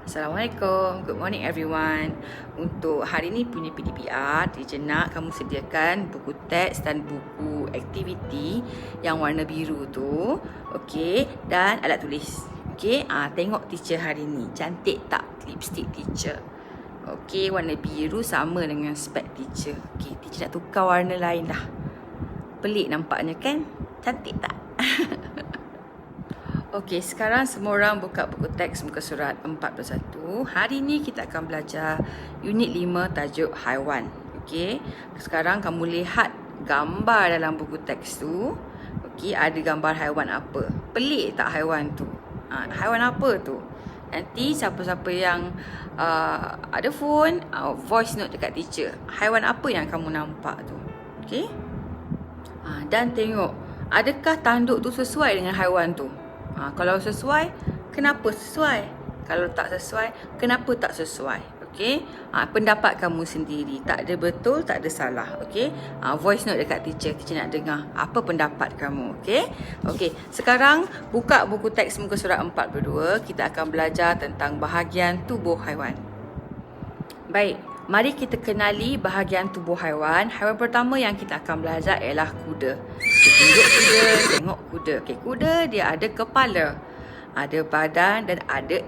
Assalamualaikum, good morning everyone. Untuk hari ni punya PDPR, teacher nak kamu sediakan buku teks dan buku aktiviti yang warna biru tu, okey, dan alat tulis. Okey, tengok teacher hari ni, cantik tak lipstick teacher? Okey, warna biru sama dengan spek teacher. Okey, teacher nak tukar warna lain dah. Pelik nampaknya kan? Cantik tak? Okey, sekarang semua orang buka buku teks muka surat 41. Hari ni kita akan belajar unit 5 tajuk haiwan. Okey, sekarang kamu lihat gambar dalam buku teks tu. Okey, ada gambar haiwan apa? Pelik tak haiwan tu? Haiwan apa tu? Nanti siapa-siapa yang ada phone, voice note dekat teacher. Haiwan apa yang kamu nampak tu? Okey? Dan tengok, adakah tanduk tu sesuai dengan haiwan tu? Kalau sesuai, kenapa sesuai? Kalau tak sesuai, kenapa tak sesuai? Okey? Pendapat kamu sendiri. Tak ada betul, tak ada salah. Okey? Voice note dekat teacher. Teacher nak dengar apa pendapat kamu. Okey? Okey. Sekarang buka buku teks muka surat 42. Kita akan belajar tentang bahagian tubuh haiwan. Baik. Mari kita kenali bahagian tubuh haiwan. Haiwan pertama yang kita akan belajar ialah kuda. Tunjuk kuda, tengok kuda. Okey, kuda dia ada kepala, ada badan dan ada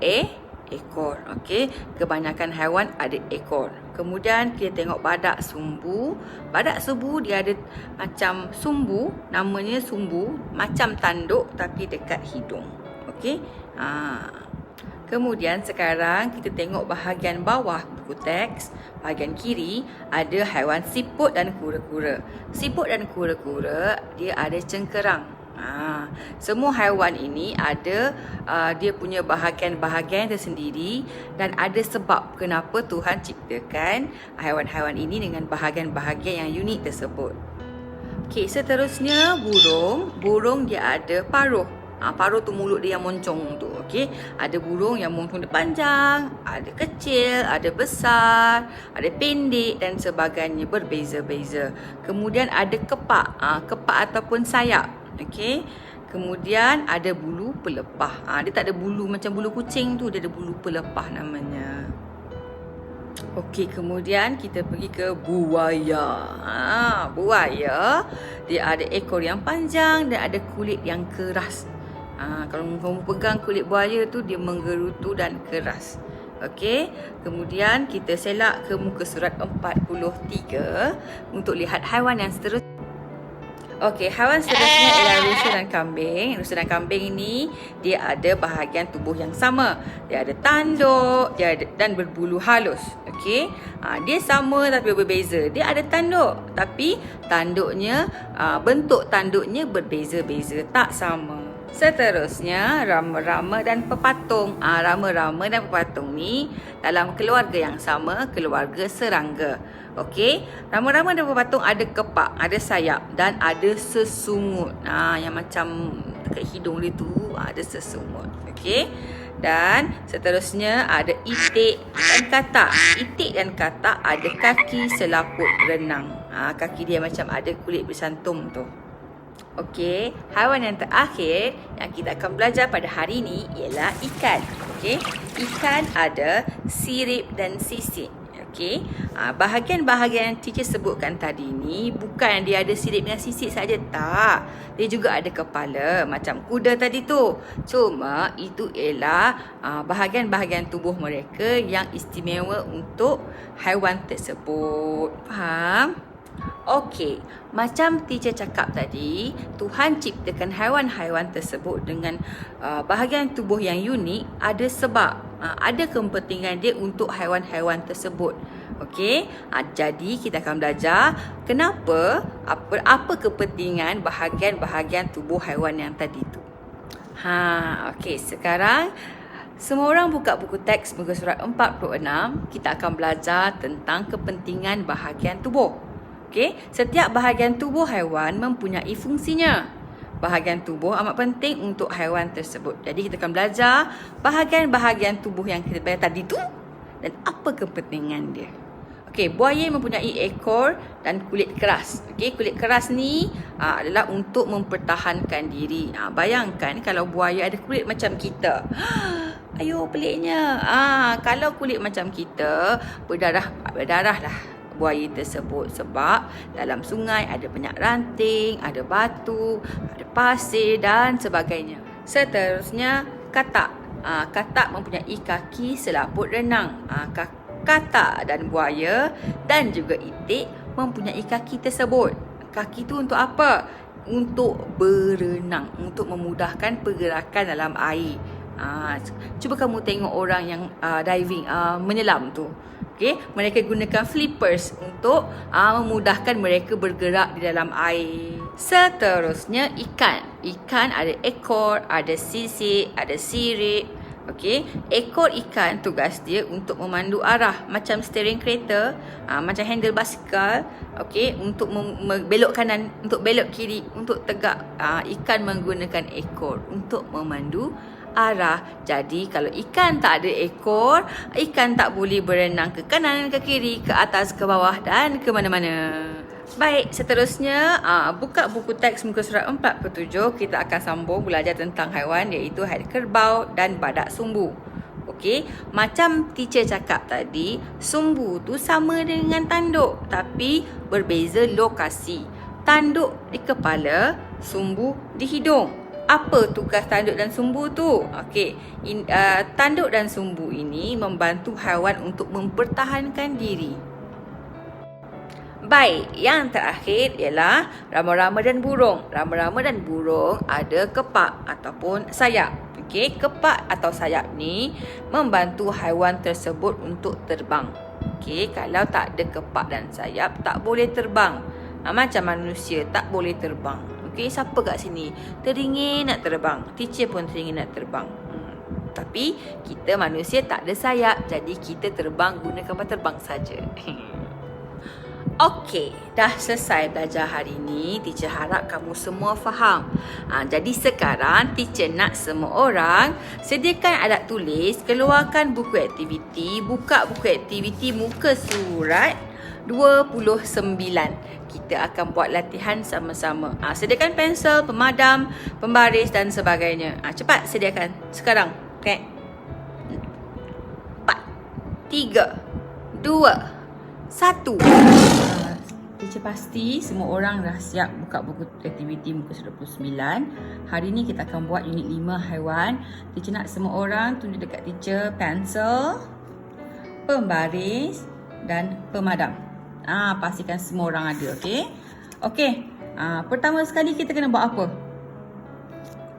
ekor. Okey, kebanyakan haiwan ada ekor. Kemudian kita tengok badak sumbu. Badak sumbu dia ada macam sumbu, namanya sumbu, macam tanduk tapi dekat hidung. Okey. Kemudian sekarang kita tengok bahagian bawah buku teks. Bahagian kiri ada haiwan siput dan kura-kura. Siput dan kura-kura dia ada cengkerang. Semua haiwan ini ada dia punya bahagian-bahagian tersendiri dan ada sebab kenapa Tuhan ciptakan haiwan-haiwan ini dengan bahagian-bahagian yang unik tersebut. Okey, seterusnya burung. Burung dia ada paruh. Paruh tu mulut dia yang moncong tu. Okey, ada burung yang moncong dia panjang, ada kecil, ada besar, ada pendek dan sebagainya, berbeza-beza. Kemudian ada kepak, kepak ataupun sayap. Okey. Kemudian ada bulu pelepah. Dia tak ada bulu macam bulu kucing tu, dia ada bulu pelepah namanya. Okey, kemudian kita pergi ke buaya. Buaya dia ada ekor yang panjang dan ada kulit yang keras. Kalau kamu pegang kulit buaya tu, dia menggerutu dan keras. Okey, kemudian kita selak ke muka surat 43 untuk lihat haiwan yang seterusnya. Okey, haiwan seterusnya ialah rusa dan kambing. Rusa dan kambing ini dia ada bahagian tubuh yang sama. Dia ada tanduk, dia ada dan berbulu halus. Okey, dia sama tapi berbeza. Dia ada tanduk tapi tanduknya, bentuk tanduknya berbeza-beza, tak sama. Seterusnya, rama-rama dan pepatung. Rama-rama dan pepatung ni dalam keluarga yang sama, keluarga serangga. Okey, rama-rama dan pepatung ada kepak, ada sayap dan ada sesungut. Yang macam dekat hidung dia tu ada sesungut. Okey. Dan seterusnya ada itik dan katak. Itik dan katak ada kaki selaput renang. Kaki dia macam ada kulit bersantum tu. Okey, haiwan yang terakhir yang kita akan belajar pada hari ini ialah ikan. Okey, ikan ada sirip dan sisik. Okey, bahagian-bahagian yang teacher sebutkan tadi ni bukan dia ada sirip dan sisik saja, tak. Dia juga ada kepala macam kuda tadi tu. Cuma itu ialah bahagian-bahagian tubuh mereka yang istimewa untuk haiwan tersebut. Faham? Okey, macam teacher cakap tadi, Tuhan ciptakan haiwan-haiwan tersebut dengan bahagian tubuh yang unik, ada sebab, ada kepentingan dia untuk haiwan-haiwan tersebut. Okey, jadi kita akan belajar kenapa, apa kepentingan bahagian-bahagian tubuh haiwan yang tadi tu. Okey, sekarang semua orang buka buku teks muka surat 46. Kita akan belajar tentang kepentingan bahagian tubuh. Okey, setiap bahagian tubuh haiwan mempunyai fungsinya. Bahagian tubuh amat penting untuk haiwan tersebut. Jadi kita akan belajar bahagian-bahagian tubuh yang kita belajar tadi tu dan apa kepentingan dia. Okey, buaya mempunyai ekor dan kulit keras. Okey, kulit keras ni adalah untuk mempertahankan diri. Bayangkan kalau buaya ada kulit macam kita. Ayo, peliknya. Kalau kulit macam kita, berdarah lah buaya tersebut sebab dalam sungai ada banyak ranting, ada batu, ada pasir dan sebagainya. Seterusnya, katak. Katak mempunyai kaki selaput renang. Katak dan buaya dan juga itik mempunyai kaki tersebut. Kaki tu untuk apa? Untuk berenang, untuk memudahkan pergerakan dalam air. Cuba kamu tengok orang yang diving, menyelam tu. Okay? Mereka gunakan flippers untuk memudahkan mereka bergerak di dalam air. Seterusnya, ikan. Ikan ada ekor, ada sisik, ada sirip. Okey, ekor ikan tugas dia untuk memandu arah macam steering kereta, macam handle basikal. Okey, untuk belok kanan, untuk belok kiri, untuk tegak. Ikan menggunakan ekor untuk memandu arah. Jadi kalau ikan tak ada ekor, ikan tak boleh berenang ke kanan, ke kiri, ke atas, ke bawah dan ke mana-mana. Baik, seterusnya buka buku teks muka surat 47. Kita akan sambung belajar tentang haiwan iaitu kerbau dan badak sumbu. Okey, macam teacher cakap tadi, sumbu tu sama dengan tanduk tapi berbeza lokasi. Tanduk di kepala, sumbu di hidung. Apa tugas tanduk dan sumbu tu? Okey, tanduk dan sumbu ini membantu haiwan untuk mempertahankan diri. Baik, yang terakhir ialah rama-rama dan burung. Rama-rama dan burung ada kepak ataupun sayap. Okey, kepak atau sayap ni membantu haiwan tersebut untuk terbang. Okey, kalau tak ada kepak dan sayap tak boleh terbang. Macam manusia tak boleh terbang. Okey, siapa kat sini teringin nak terbang? Teacher pun teringin nak terbang. Tapi kita manusia tak ada sayap, jadi kita terbang guna kapal terbang saja. Okey, dah selesai belajar hari ni. Teacher harap kamu semua faham. Jadi sekarang teacher nak semua orang sediakan alat tulis, keluarkan buku aktiviti, buka buku aktiviti muka surat 29. Kita akan buat latihan sama-sama. Sediakan pensel, pemadam, pembaris dan sebagainya. Cepat sediakan sekarang. Okay. 4, 3, 2, 1. Teacher pasti semua orang dah siap buka buku aktiviti muka surat 29. Hari ni kita akan buat unit 5 haiwan. Teacher nak semua orang tunjuk dekat teacher pensel, pembaris dan pemadam. Pastikan semua orang ada, okey? Okey. Pertama sekali kita kena buat apa?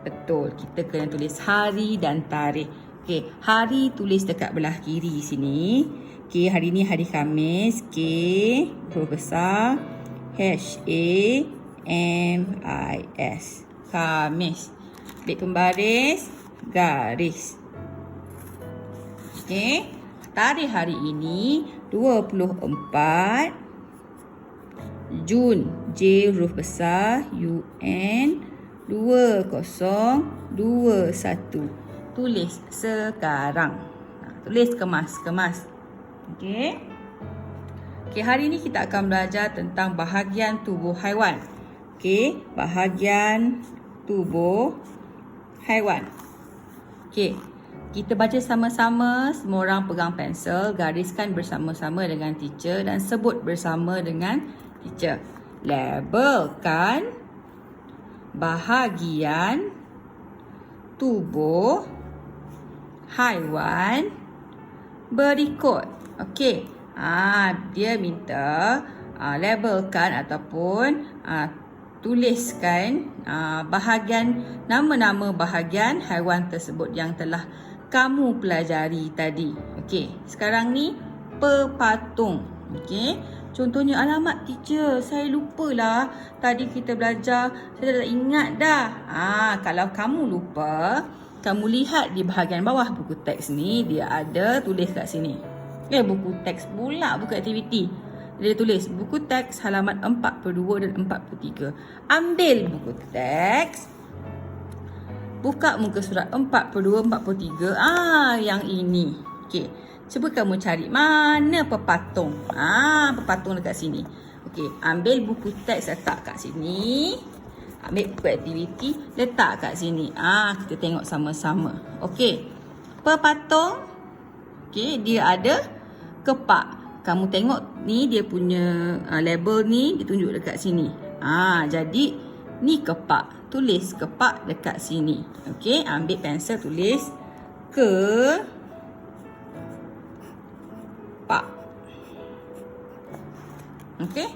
Betul, kita kena tulis hari dan tarikh. Okey, hari tulis dekat belah kiri sini. Okey, hari ni hari Khamis. K huruf besar, H-A-M-I-S. Khamis. Bilik pembaris, garis. Okey, tarikh hari ini 24 Jun. J huruf besar, U-N 2021. Tulis sekarang. Tulis kemas. Okey. Hari ni kita akan belajar tentang bahagian tubuh haiwan. Okey, bahagian tubuh haiwan. Okey. Kita baca sama-sama, semua orang pegang pensel, gariskan bersama-sama dengan teacher dan sebut bersama dengan teacher. Labelkan bahagian tubuh haiwan berikut. Okey. Dia minta labelkan ataupun tuliskan bahagian, nama-nama bahagian haiwan tersebut yang telah kamu pelajari tadi. Okey. Sekarang ni pepatung. Okey. Contohnya, alamat teacher, saya lupalah. Tadi kita belajar, saya dah ingat dah. Kalau kamu lupa, kamu lihat di bahagian bawah buku teks ni, dia ada tulis kat sini. Buku teks pula, buku aktiviti. Dia tulis buku teks halaman 42 dan 43. Ambil buku teks, buka muka surat 42, 43. Yang ini. Okey. Cuba kamu cari mana pepatung. Pepatung dekat sini. Okey, ambil buku teks letak kat sini. Ambil buku aktiviti letak kat sini. Kita tengok sama-sama. Okey. Pepatung. Okey, dia ada kepak. Kamu tengok ni dia punya label ni ditunjuk dekat sini. Jadi ni kepak. Tulis kepak dekat sini. Okey, ambil pensel tulis pak. Okey?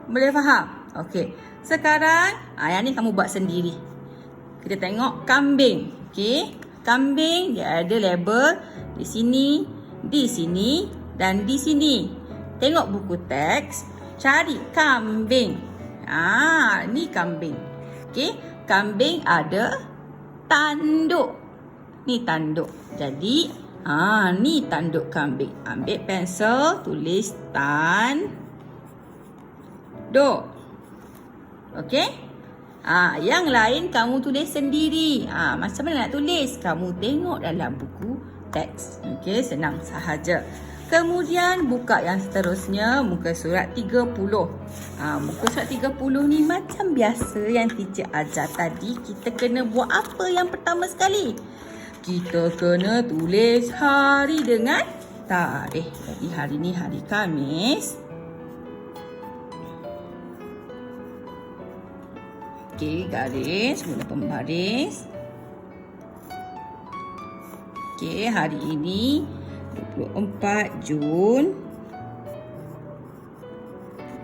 Boleh faham? Okey. Sekarang, yang ni kamu buat sendiri. Kita tengok kambing. Okey? Kambing dia ada label di sini, dan di sini. Tengok buku teks, cari kambing. Ni kambing. Okey? Kambing ada tanduk. Ni tanduk. Jadi, ni tanduk kambing. Ambil pensel, tulis tanduk. Okey? Yang lain kamu tulis sendiri. Macam mana nak tulis? Kamu tengok dalam buku teks. Okey, senang sahaja. Kemudian buka yang seterusnya, muka surat 30. Muka surat 30 ni macam biasa yang teacher ajar tadi. Kita kena buat apa yang pertama sekali? Kita kena tulis hari dengan tarikh. Jadi hari ni hari Khamis. Okey, garis, guna pembaris. Okey, hari ini 24 Jun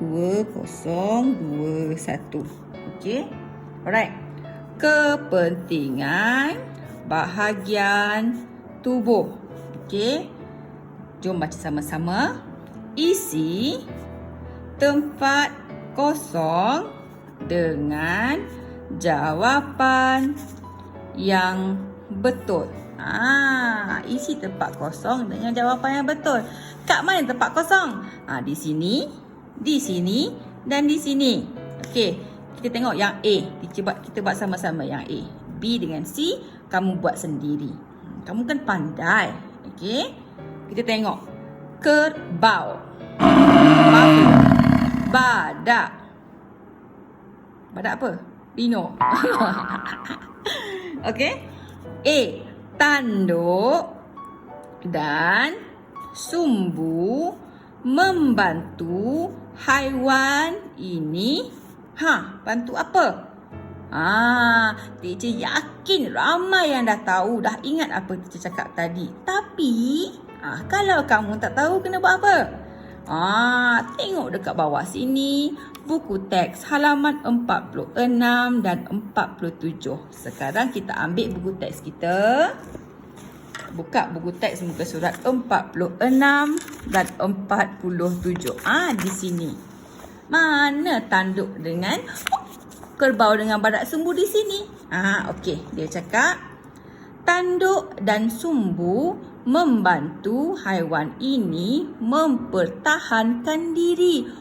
2021. Okey. Alright. Kepentingan bahagian tubuh. Okey. Jom baca sama-sama. Isi tempat kosong dengan jawapan yang betul. Isi tempat kosong dengan jawapan yang betul. Kat mana tempat kosong? Di sini, dan di sini. Okey, kita tengok yang A. Kita buat sama-sama yang A. B dengan C, kamu buat sendiri. Kamu kan pandai. Okey, kita tengok. Kerbau. Badak. Badak apa? Dino. Okey. A. Tanduk dan sumbu membantu haiwan ini. Bantu apa? Teacher yakin ramai yang dah tahu, dah ingat apa teacher cakap tadi. Tapi, kalau kamu tak tahu, kena buat apa? Tengok dekat bawah sini, buku teks halaman 46 dan 47. Sekarang kita ambil buku teks kita. Buka buku teks muka surat 46 dan 47. Di sini. Mana tanduk dengan kerbau dengan badak sumbu di sini? Okey, dia cakap tanduk dan sumbu membantu haiwan ini mempertahankan diri.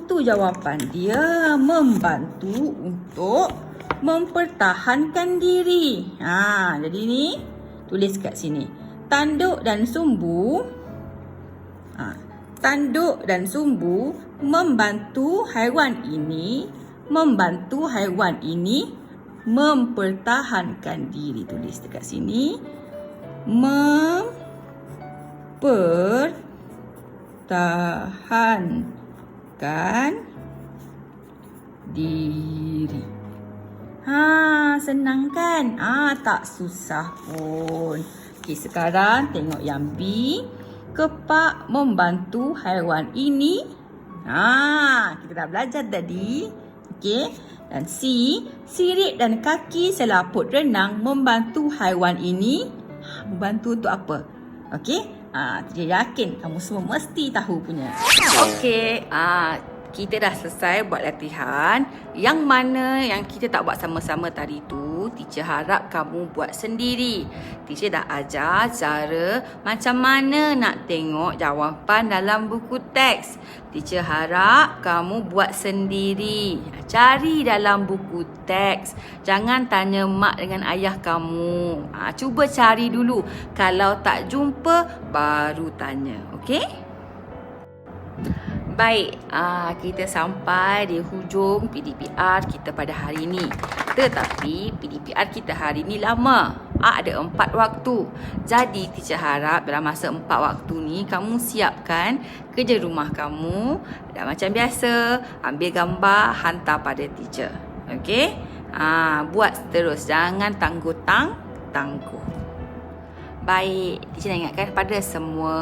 Tu jawapan dia, membantu untuk mempertahankan diri. Jadi ni tulis kat sini. Tanduk dan sumbu membantu haiwan ini mempertahankan diri. Tulis dekat sini. Mempertahankan diri. Senang kan? Tak susah pun. Okey, sekarang tengok yang B. Kepak membantu haiwan ini. Kita dah belajar tadi. Okey. Dan C. Sirip dan kaki selaput renang membantu haiwan ini. Membantu untuk apa? Okey. Teacher yakin kamu semua mesti tahu punya. Okey. Kita dah selesai buat latihan. Yang mana yang kita tak buat sama-sama tadi tu, teacher harap kamu buat sendiri. Teacher dah ajar cara macam mana nak tengok jawapan dalam buku teks. Teacher harap kamu buat sendiri. Cari dalam buku teks. Jangan tanya mak dengan ayah kamu. Cuba cari dulu. Kalau tak jumpa, baru tanya. Okey? Baik, kita sampai di hujung PDPR kita pada hari ini. Tetapi PDPR kita hari ini lama. Ada 4 waktu. Jadi teacher harap dalam masa 4 waktu ni kamu siapkan kerja rumah kamu. Dan macam biasa, ambil gambar, hantar pada teacher. Okey? Buat terus. Jangan tangguh-tangguh. Baik, teacher nak ingatkan kepada semua,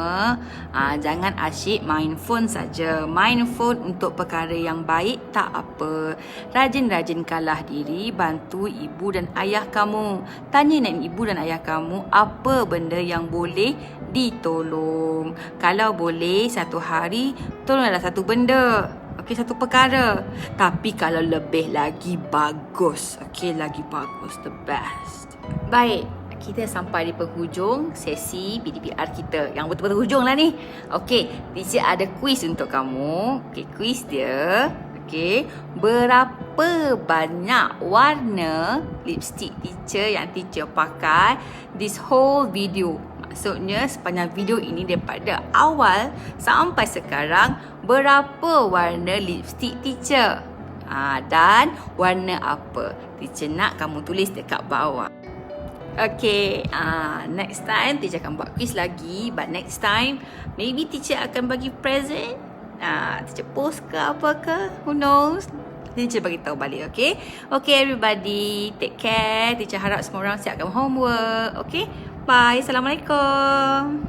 jangan asyik main phone saja. Main phone untuk perkara yang baik tak apa. Rajin-rajin kalah diri, bantu ibu dan ayah kamu. Tanya dengan ibu dan ayah kamu apa benda yang boleh ditolong. Kalau boleh satu hari, tolonglah satu benda. Okey, satu perkara. Tapi kalau lebih lagi bagus. Okey, lagi bagus. The best. Baik. Kita sampai di penghujung sesi PDPR kita. Yang betul-betul hujung lah ni. Okey, teacher ada quiz untuk kamu. Okey, quiz dia. Okey, berapa banyak warna lipstick teacher yang teacher pakai this whole video? Maksudnya sepanjang video ini daripada awal sampai sekarang, berapa warna lipstick teacher? Dan warna apa? Teacher nak kamu tulis dekat bawah. Okay, next time teacher akan buat quiz lagi. But next time, maybe teacher akan bagi present. Teacher post ke apa ke? Who knows? Teacher bagi tahu balik, okay? Okay everybody, take care. Teacher harap semua orang siapkan homework. Okay, bye. Assalamualaikum.